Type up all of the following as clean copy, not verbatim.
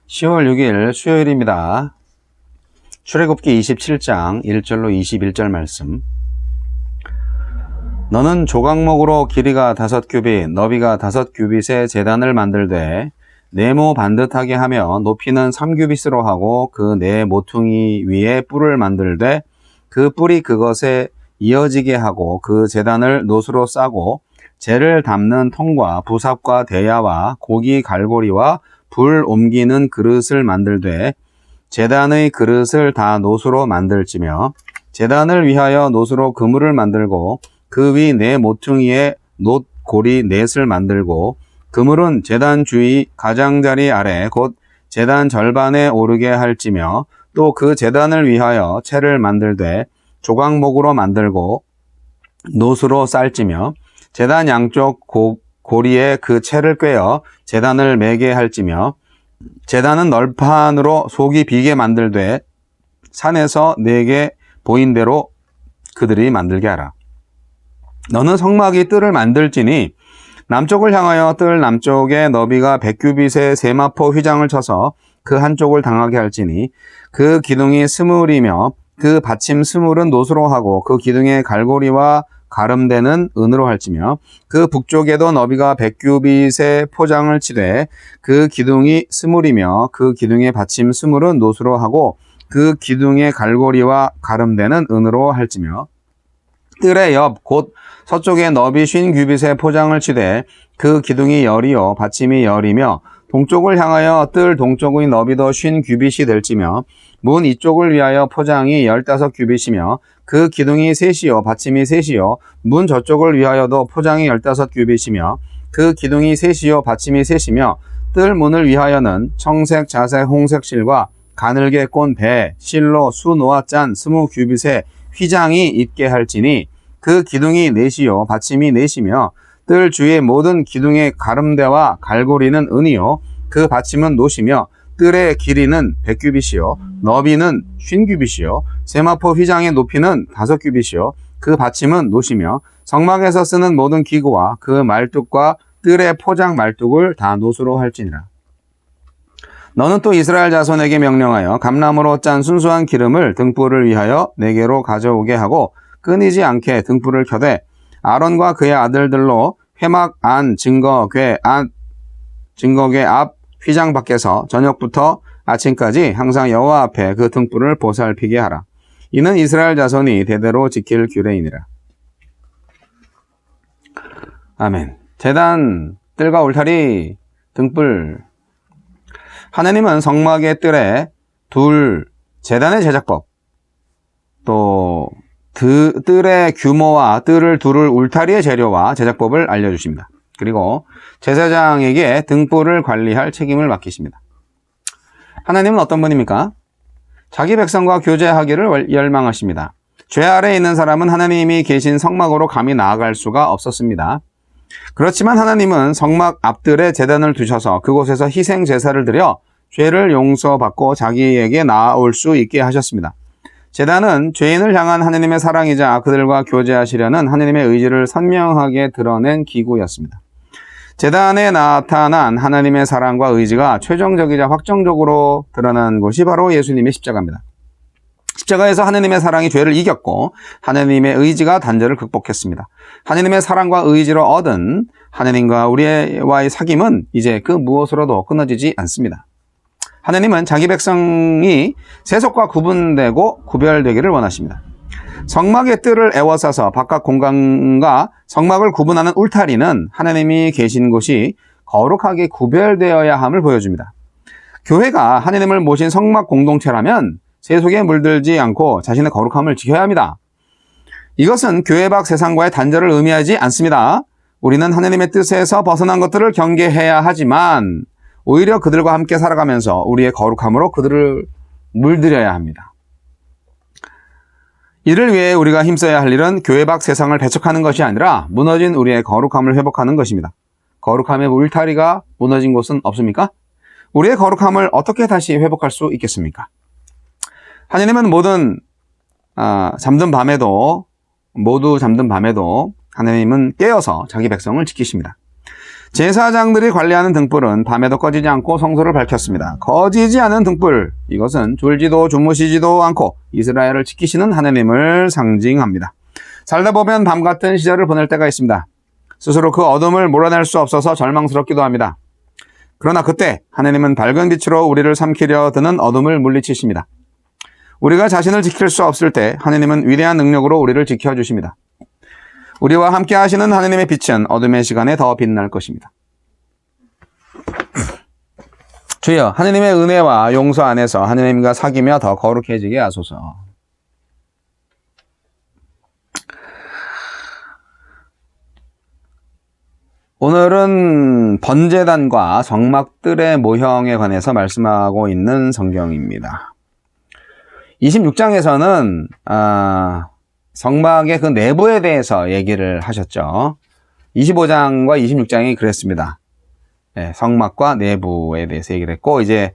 10월 6일 수요일입니다. 출애굽기 27장 1절로 21절 말씀. 너는 조각목으로 길이가 5규빗, 너비가 5규빗의 제단을 만들되 네모 반듯하게 하며 높이는 3규빗으로 하고 그 네 모퉁이 위에 뿔을 만들되 그 뿔이 그것에 이어지게 하고 그 제단을 놋으로 싸고 재를 담는 통과 부삽과 대야와 고기 갈고리와 불 옮기는 그릇을 만들되 제단의 그릇을 다 놋으로 만들지며 제단을 위하여 놋으로 그물을 만들고 그 위 네 모퉁이에 놋 고리 넷을 만들고 그물은 제단 주위 가장자리 아래 곧 제단 절반에 오르게 할지며 또 그 제단을 위하여 채를 만들되 조각목으로 만들고 놋으로 쌀지며 제단 양쪽 고리에 그 채를 꿰어 제단을 매게 할지며 제단은 널판으로 속이 비게 만들되 산에서 내게 보인 대로 그들이 만들게 하라. 너는 성막이 뜰을 만들지니 남쪽을 향하여 뜰 남쪽에 너비가 100규빗의 세마포 휘장을 쳐서 그 한쪽을 당하게 할지니 그 기둥이 스물이며 그 받침 스물은 놋으로 하고 그 기둥의 갈고리와 가름대는 은으로 할지며 그 북쪽에도 너비가 100규빗의 포장을 치되 그 기둥이 스물이며 그 기둥의 받침 스물은 놋으로 하고 그 기둥의 갈고리와 가름대는 은으로 할지며 뜰의 옆 곧 서쪽에 너비 50규빗의 포장을 치되 그 기둥이 열이요 받침이 열이며 동쪽을 향하여 뜰 동쪽의 너비도 50규빗이 될지며 문 이쪽을 위하여 포장이 15규빗이며 그 기둥이 셋이요 받침이 셋이요 문 저쪽을 위하여도 포장이 15규빗이며 그 기둥이 셋이요 받침이 셋이며 뜰 문을 위하여는 청색, 자색, 홍색 실과 가늘게 꼰 배, 실로 수 놓아 짠 20규빗의 휘장이 있게 할지니 그 기둥이 넷이요 받침이 넷이며 뜰 주위의 모든 기둥의 가름대와 갈고리는 은이요 그 받침은 놋이며 뜰의 길이는 100규빗이요 너비는 50규빗이요 세마포 휘장의 높이는 5규빗이요 그 받침은 놋이며 성막에서 쓰는 모든 기구와 그 말뚝과 뜰의 포장 말뚝을 다 놋으로 할지니라. 너는 또 이스라엘 자손에게 명령하여 감람으로 짠 순수한 기름을 등불을 위하여 내게로 가져오게 하고 끊이지 않게 등불을 켜되 아론과 그의 아들들로 회막 안 증거궤 앞 휘장 밖에서 저녁부터 아침까지 항상 여호와 앞에 그 등불을 보살피게 하라. 이는 이스라엘 자손이 대대로 지킬 규례이니라. 아멘. 제단, 뜰과 울타리, 등불. 하나님은 성막의 뜰에 제단의 제작법, 또 뜰의 규모와 뜰을 두를 울타리의 재료와 제작법을 알려주십니다. 그리고 제사장에게 등불을 관리할 책임을 맡기십니다. 하나님은 어떤 분입니까? 자기 백성과 교제하기를 열망하십니다. 죄 아래에 있는 사람은 하나님이 계신 성막으로 감히 나아갈 수가 없었습니다. 그렇지만 하나님은 성막 앞뜰에 제단을 두셔서 그곳에서 희생 제사를 드려 죄를 용서받고 자기에게 나아올 수 있게 하셨습니다. 제단은 죄인을 향한 하나님의 사랑이자 그들과 교제하시려는 하나님의 의지를 선명하게 드러낸 기구였습니다. 제단에 나타난 하나님의 사랑과 의지가 최종적이자 확정적으로 드러난 것이 바로 예수님의 십자가입니다. 십자가에서 하나님의 사랑이 죄를 이겼고 하나님의 의지가 단절을 극복했습니다. 하나님의 사랑과 의지로 얻은 하나님과 우리와의 사귐은 이제 그 무엇으로도 끊어지지 않습니다. 하나님은 자기 백성이 세속과 구분되고 구별되기를 원하십니다. 성막의 뜰을 에워싸서 바깥 공간과 성막을 구분하는 울타리는 하나님이 계신 곳이 거룩하게 구별되어야 함을 보여줍니다. 교회가 하나님을 모신 성막 공동체라면 세속에 물들지 않고 자신의 거룩함을 지켜야 합니다. 이것은 교회 밖 세상과의 단절을 의미하지 않습니다. 우리는 하나님의 뜻에서 벗어난 것들을 경계해야 하지만 오히려 그들과 함께 살아가면서 우리의 거룩함으로 그들을 물들여야 합니다. 이를 위해 우리가 힘써야 할 일은 교회 밖 세상을 배척하는 것이 아니라 무너진 우리의 거룩함을 회복하는 것입니다. 거룩함의 울타리가 무너진 곳은 없습니까? 우리의 거룩함을 어떻게 다시 회복할 수 있겠습니까? 하나님은 모두 잠든 밤에도 하나님은 깨어서 자기 백성을 지키십니다. 제사장들이 관리하는 등불은 밤에도 꺼지지 않고 성소를 밝혔습니다. 꺼지지 않은 등불, 이것은 졸지도 주무시지도 않고 이스라엘을 지키시는 하나님을 상징합니다. 살다 보면 밤 같은 시절을 보낼 때가 있습니다. 스스로 그 어둠을 몰아낼 수 없어서 절망스럽기도 합니다. 그러나 그때 하나님은 밝은 빛으로 우리를 삼키려 드는 어둠을 물리치십니다. 우리가 자신을 지킬 수 없을 때 하나님은 위대한 능력으로 우리를 지켜주십니다. 우리와 함께 하시는 하나님의 빛은 어둠의 시간에 더 빛날 것입니다. 주여, 하나님의 은혜와 용서 안에서 하나님과 사귀며 더 거룩해지게 하소서. 오늘은 번제단과 성막들의 모형에 관해서 말씀하고 있는 성경입니다. 26장에서는 성막의 그 내부에 대해서 얘기를 하셨죠. 25장과 26장이 그랬습니다. 성막과 내부에 대해서 얘기를 했고, 이제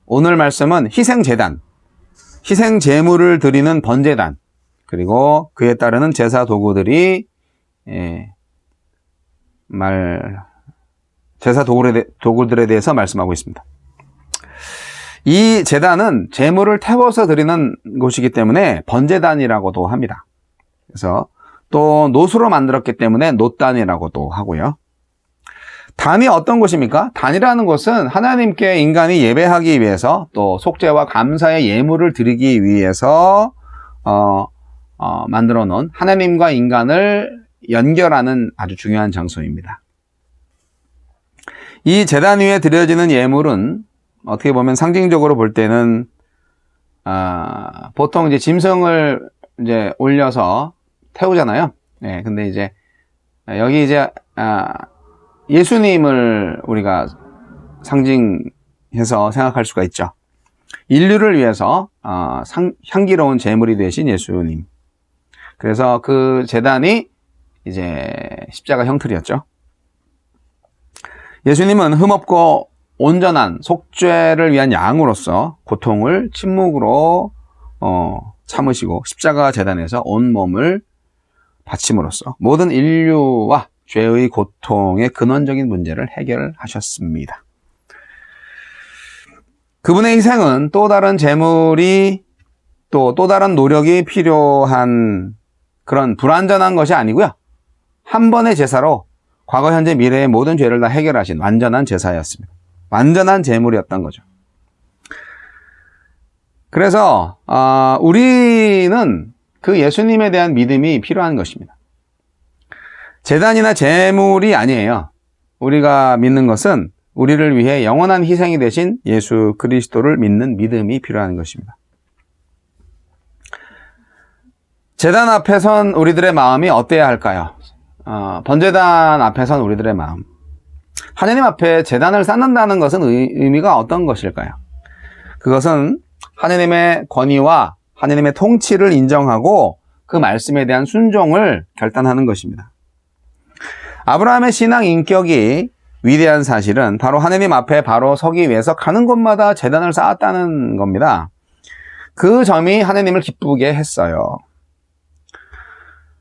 오늘 말씀은 희생제단, 희생제물을 드리는 번제단, 그리고 그에 따르는 제사 도구들이 제사 도구들에 대해서 말씀하고 있습니다. 이 제단은 제물을 태워서 드리는 곳이기 때문에 번제단이라고도 합니다. 그래서 또 놋으로 만들었기 때문에 놋단이라고도 하고요. 단이 어떤 곳입니까? 단이라는 곳은 하나님께 인간이 예배하기 위해서 또 속죄와 감사의 예물을 드리기 위해서 만들어 놓은 하나님과 인간을 연결하는 아주 중요한 장소입니다. 이 제단 위에 드려지는 예물은 어떻게 보면 상징적으로 볼 때는 보통 이제 짐승을 이제 올려서 태우잖아요. 네, 근데 이제 여기 이제 예수님을 우리가 상징해서 생각할 수가 있죠. 인류를 위해서 향기로운 제물이 되신 예수님. 그래서 그 제단이 이제 십자가 형틀이었죠. 예수님은 흠없고 온전한 속죄를 위한 양으로서 고통을 침묵으로 참으시고 십자가 제단에서 온 몸을 바침으로써 모든 인류와 죄의 고통의 근원적인 문제를 해결하셨습니다. 그분의 희생은 또 다른 제물이 또 다른 노력이 필요한 그런 불완전한 것이 아니고요. 한 번의 제사로 과거, 현재, 미래의 모든 죄를 다 해결하신 완전한 제사였습니다. 완전한 제물이었던 거죠. 그래서 우리는 그 예수님에 대한 믿음이 필요한 것입니다. 제단이나 제물이 아니에요. 우리가 믿는 것은 우리를 위해 영원한 희생이 되신 예수 그리스도를 믿는 믿음이 필요한 것입니다. 제단 앞에 선 우리들의 마음이 어때야 할까요? 번제단 앞에 선 우리들의 마음. 하나님 앞에 제단을 쌓는다는 것은 의미가 어떤 것일까요? 그것은 하나님의 권위와 하나님의 통치를 인정하고 그 말씀에 대한 순종을 결단하는 것입니다. 아브라함의 신앙 인격이 위대한 사실은 바로 하나님 앞에 바로 서기 위해서 가는 곳마다 제단을 쌓았다는 겁니다. 그 점이 하나님을 기쁘게 했어요.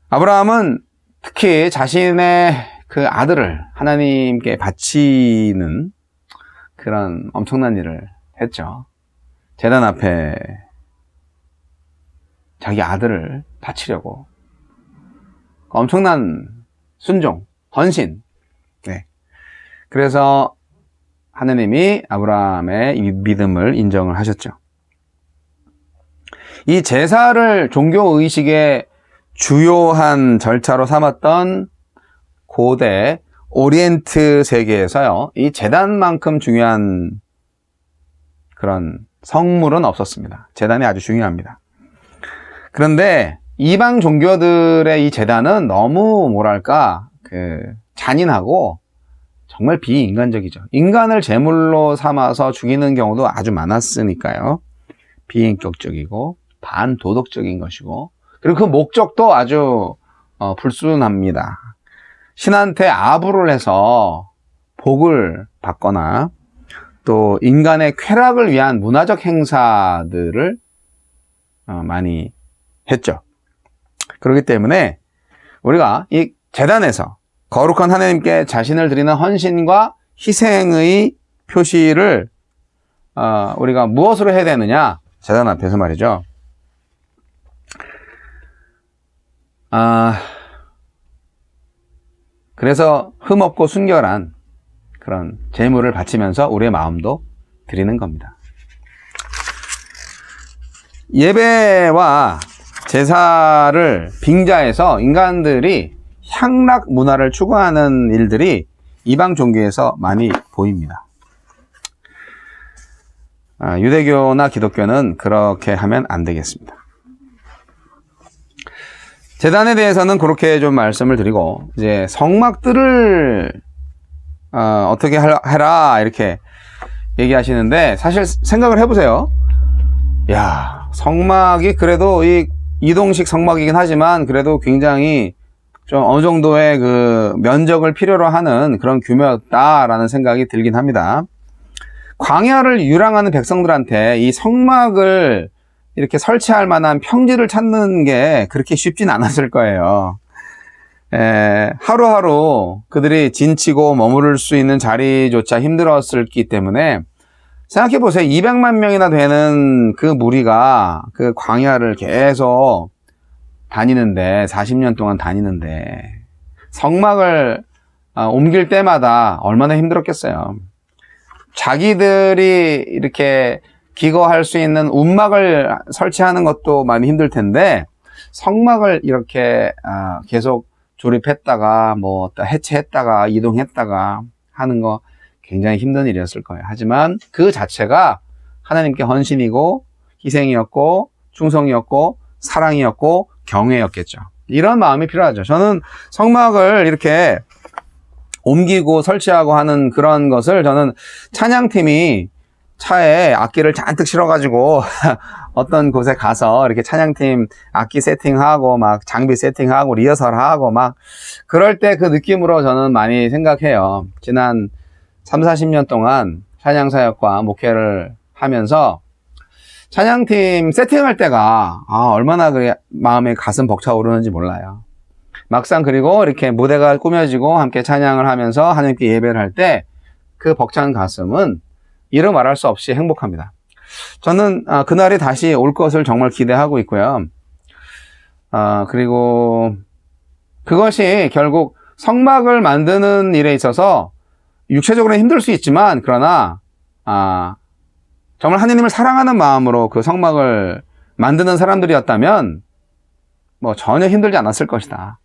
아브라함은 특히 자신의 그 아들을 하나님께 바치는 그런 엄청난 일을 했죠. 제단 앞에 자기 아들을 바치려고 엄청난 순종, 헌신. 네. 그래서 하나님이 아브라함의 이 믿음을 인정을 하셨죠. 이 제사를 종교의식의 주요한 절차로 삼았던 고대 오리엔트 세계에서요, 이 제단만큼 중요한 그런 성물은 없었습니다. 제단이 아주 중요합니다. 그런데 이방 종교들의 이 제단은 너무 뭐랄까 잔인하고 정말 비인간적이죠. 인간을 제물로 삼아서 죽이는 경우도 아주 많았으니까요. 비인격적이고 반도덕적인 것이고, 그리고 그 목적도 아주 불순합니다. 신한테 아부를 해서 복을 받거나 또 인간의 쾌락을 위한 문화적 행사들을 많이 했죠. 그렇기 때문에 우리가 이 제단에서 거룩한 하나님께 자신을 드리는 헌신과 희생의 표시를 우리가 무엇으로 해야 되느냐? 제단 앞에서 말이죠. 그래서 흠없고 순결한 그런 제물을 바치면서 우리의 마음도 드리는 겁니다. 예배와 제사를 빙자해서 인간들이 향락 문화를 추구하는 일들이 이방 종교에서 많이 보입니다. 유대교나 기독교는 그렇게 하면 안 되겠습니다. 제단에 대해서는 그렇게 좀 말씀을 드리고, 이제 성막들을 어떻게 해라 이렇게 얘기하시는데, 사실 생각을 해보세요. 야, 성막이 그래도 이 이동식 성막이긴 하지만 그래도 굉장히 좀 어느 정도의 그 면적을 필요로 하는 그런 규모였다라는 생각이 들긴 합니다. 광야를 유랑하는 백성들한테 이 성막을 이렇게 설치할 만한 평지를 찾는 게 그렇게 쉽진 않았을 거예요. 하루하루 그들이 진치고 머무를 수 있는 자리조차 힘들었기 때문에, 생각해 보세요. 200만 명이나 되는 그 무리가 그 광야를 계속 다니는데, 40년 동안 다니는데 성막을 옮길 때마다 얼마나 힘들었겠어요. 자기들이 이렇게 기거할 수 있는 움막을 설치하는 것도 많이 힘들 텐데, 성막을 이렇게 계속 조립했다가 뭐 해체했다가 이동했다가 하는 거 굉장히 힘든 일이었을 거예요. 하지만 그 자체가 하나님께 헌신이고 희생이었고 충성이었고 사랑이었고 경외였겠죠. 이런 마음이 필요하죠. 저는 성막을 이렇게 옮기고 설치하고 하는 그런 것을, 저는 찬양팀이 차에 악기를 잔뜩 실어가지고 어떤 곳에 가서 이렇게 찬양팀 악기 세팅하고 막 장비 세팅하고 리허설하고 막 그럴 때 그 느낌으로 저는 많이 생각해요. 지난 30-40년 동안 찬양사역과 목회를 하면서 찬양팀 세팅할 때가 얼마나 마음에 가슴 벅차오르는지 몰라요. 막상 그리고 이렇게 무대가 꾸며지고 함께 찬양을 하면서 하나님께 예배를 할 때 그 벅찬 가슴은 이루 말할 수 없이 행복합니다. 저는 그날이 다시 올 것을 정말 기대하고 있고요. 그리고 그것이 결국 성막을 만드는 일에 있어서 육체적으로 힘들 수 있지만, 그러나 정말 하나님을 사랑하는 마음으로 그 성막을 만드는 사람들이었다면 뭐 전혀 힘들지 않았을 것이다.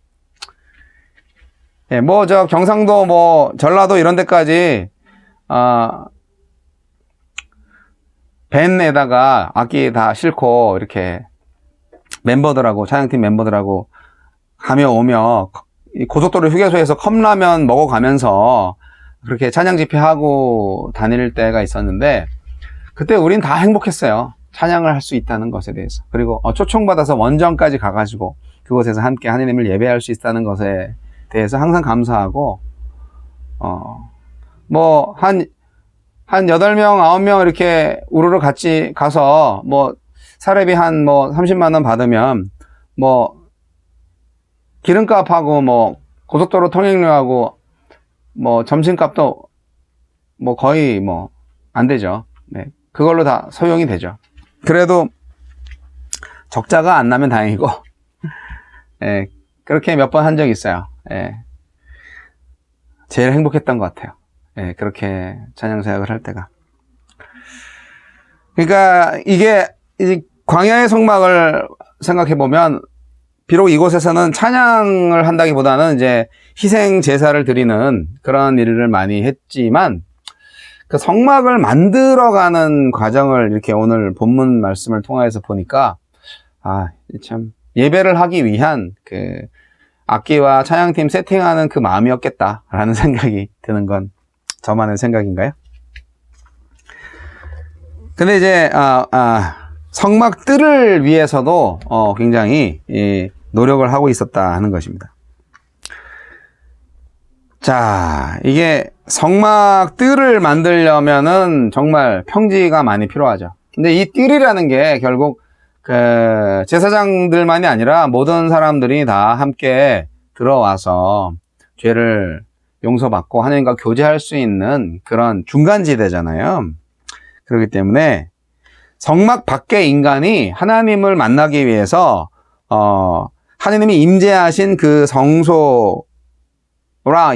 뭐 저 경상도 뭐 전라도 이런 데까지 밴에다가 악기 다 싣고 이렇게 멤버들하고 찬양팀 멤버들하고 가며 오며 고속도로 휴게소에서 컵라면 먹어가면서 그렇게 찬양 집회하고 다닐 때가 있었는데, 그때 우린 다 행복했어요. 찬양을 할 수 있다는 것에 대해서. 그리고 초청받아서 원정까지 가가지고 그곳에서 함께 하나님을 예배할 수 있다는 것에 대해서 항상 감사하고, 뭐 한 8명, 9명 이렇게 우르르 같이 가서 뭐 사례비 한 뭐 30만 원 받으면 뭐 기름값하고 뭐 고속도로 통행료하고 뭐 점심값도 뭐 거의 뭐 안 되죠. 네. 그걸로 다 소용이 되죠. 그래도 적자가 안 나면 다행이고, 예, 그렇게 몇 번 한 적이 있어요. 예. 제일 행복했던 것 같아요. 예, 그렇게 찬양 사역을 할 때가. 그러니까 이게 광야의 성막을 생각해 보면, 비록 이곳에서는 찬양을 한다기보다는 이제 희생 제사를 드리는 그런 일을 많이 했지만, 그 성막을 만들어가는 과정을 이렇게 오늘 본문 말씀을 통해서 보니까, 참 예배를 하기 위한 그 악기와 찬양팀 세팅하는 그 마음이었겠다라는 생각이 드는 건 저만의 생각인가요? 근데 이제 성막들을 위해서도 굉장히 노력을 하고 있었다 하는 것입니다. 자, 이게 성막들을 만들려면은 정말 평지가 많이 필요하죠. 근데 이 뜰이라는 게 결국 그 제사장들만이 아니라 모든 사람들이 다 함께 들어와서 죄를 용서받고 하나님과 교제할 수 있는 그런 중간지대잖아요. 그렇기 때문에 성막 밖의 인간이 하나님을 만나기 위해서 하나님이 임재하신 그 성소랑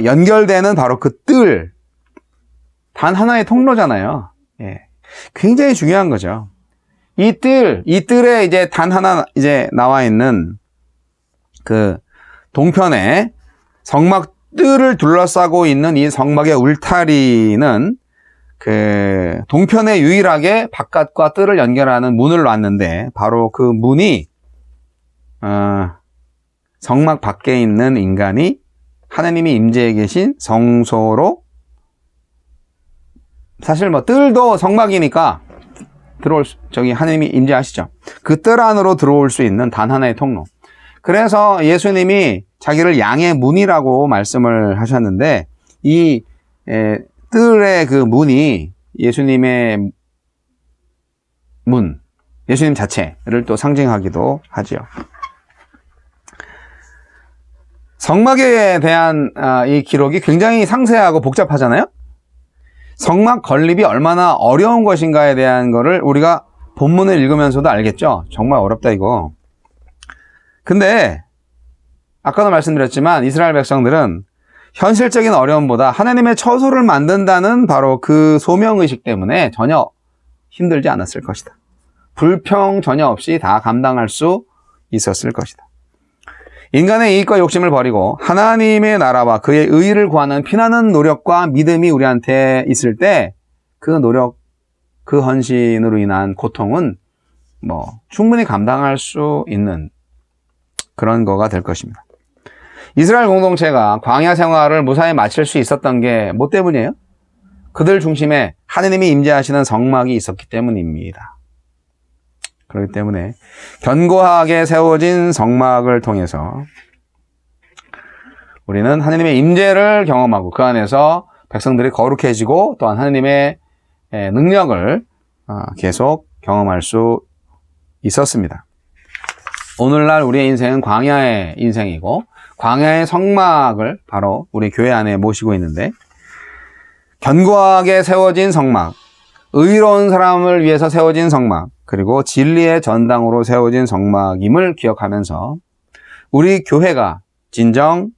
연결되는 바로 그 뜰, 단 하나의 통로잖아요. 예. 굉장히 중요한 거죠. 이 뜰에 이제 단 하나 이제 나와 있는 그 동편에 성막 뜰을 둘러싸고 있는 이 성막의 울타리는 그 동편에 유일하게 바깥과 뜰을 연결하는 문을 놨는데 바로 그 문이 성막 밖에 있는 인간이 하나님이 임재해 계신 성소로, 사실 뭐 뜰도 성막이니까 하나님이 임재하시죠. 그 뜰 안으로 들어올 수 있는 단 하나의 통로. 그래서 예수님이 자기를 양의 문이라고 말씀을 하셨는데, 이 뜰의 그 문이 예수님의 문, 예수님 자체를 또 상징하기도 하죠. 성막에 대한 이 기록이 굉장히 상세하고 복잡하잖아요. 성막 건립이 얼마나 어려운 것인가에 대한 거를 우리가 본문을 읽으면서도 알겠죠. 정말 어렵다 이거. 근데 아까도 말씀드렸지만 이스라엘 백성들은 현실적인 어려움보다 하나님의 처소를 만든다는 바로 그 소명의식 때문에 전혀 힘들지 않았을 것이다. 불평 전혀 없이 다 감당할 수 있었을 것이다. 인간의 이익과 욕심을 버리고 하나님의 나라와 그의 의를 구하는 피나는 노력과 믿음이 우리한테 있을 때 그 노력, 그 헌신으로 인한 고통은 충분히 감당할 수 있는 그런 거가 될 것입니다. 이스라엘 공동체가 광야 생활을 무사히 마칠 수 있었던 게 뭐 때문이에요? 그들 중심에 하느님이 임재하시는 성막이 있었기 때문입니다. 그렇기 때문에 견고하게 세워진 성막을 통해서 우리는 하느님의 임재를 경험하고 그 안에서 백성들이 거룩해지고 또한 하느님의 능력을 계속 경험할 수 있었습니다. 오늘날 우리의 인생은 광야의 인생이고 광야의 성막을 바로 우리 교회 안에 모시고 있는데, 견고하게 세워진 성막, 의로운 사람을 위해서 세워진 성막, 그리고 진리의 전당으로 세워진 성막임을 기억하면서 우리 교회가 진정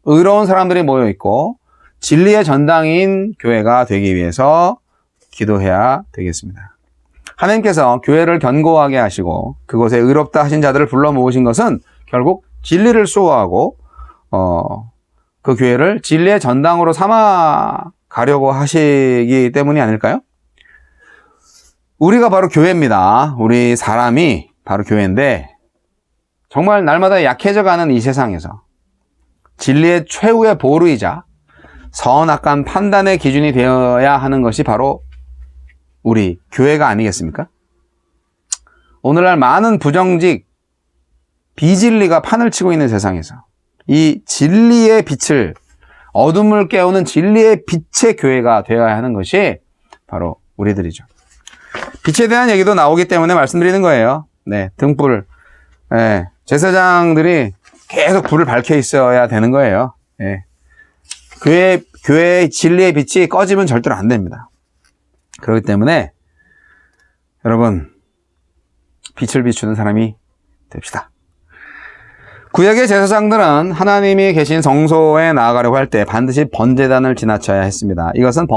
의로운 사람들이 모여있고 진리의 전당인 교회가 되기 위해서 기도해야 되겠습니다. 하나님께서 교회를 견고하게 하시고 그곳에 의롭다 하신 자들을 불러 모으신 것은 결국 진리를 수호하고 그 교회를 진리의 전당으로 삼아 가려고 하시기 때문이 아닐까요? 우리가 바로 교회입니다. 우리 사람이 바로 교회인데 정말 날마다 약해져가는 이 세상에서 진리의 최후의 보루이자 선악간 판단의 기준이 되어야 하는 것이 바로 우리 교회가 아니겠습니까? 오늘날 많은 부정직, 비진리가 판을 치고 있는 세상에서 이 진리의 빛을, 어둠을 깨우는 진리의 빛의 교회가 되어야 하는 것이 바로 우리들이죠. 빛에 대한 얘기도 나오기 때문에 말씀드리는 거예요. 네, 등불. 네, 제사장들이 계속 불을 밝혀 있어야 되는 거예요. 네. 교회의 진리의 빛이 꺼지면 절대로 안 됩니다. 그렇기 때문에 여러분, 빛을 비추는 사람이 됩시다. 구약의 제사장들은 하나님이 계신 성소에 나아가려고 할 때 반드시 번제단을 지나쳐야 했습니다. 이것은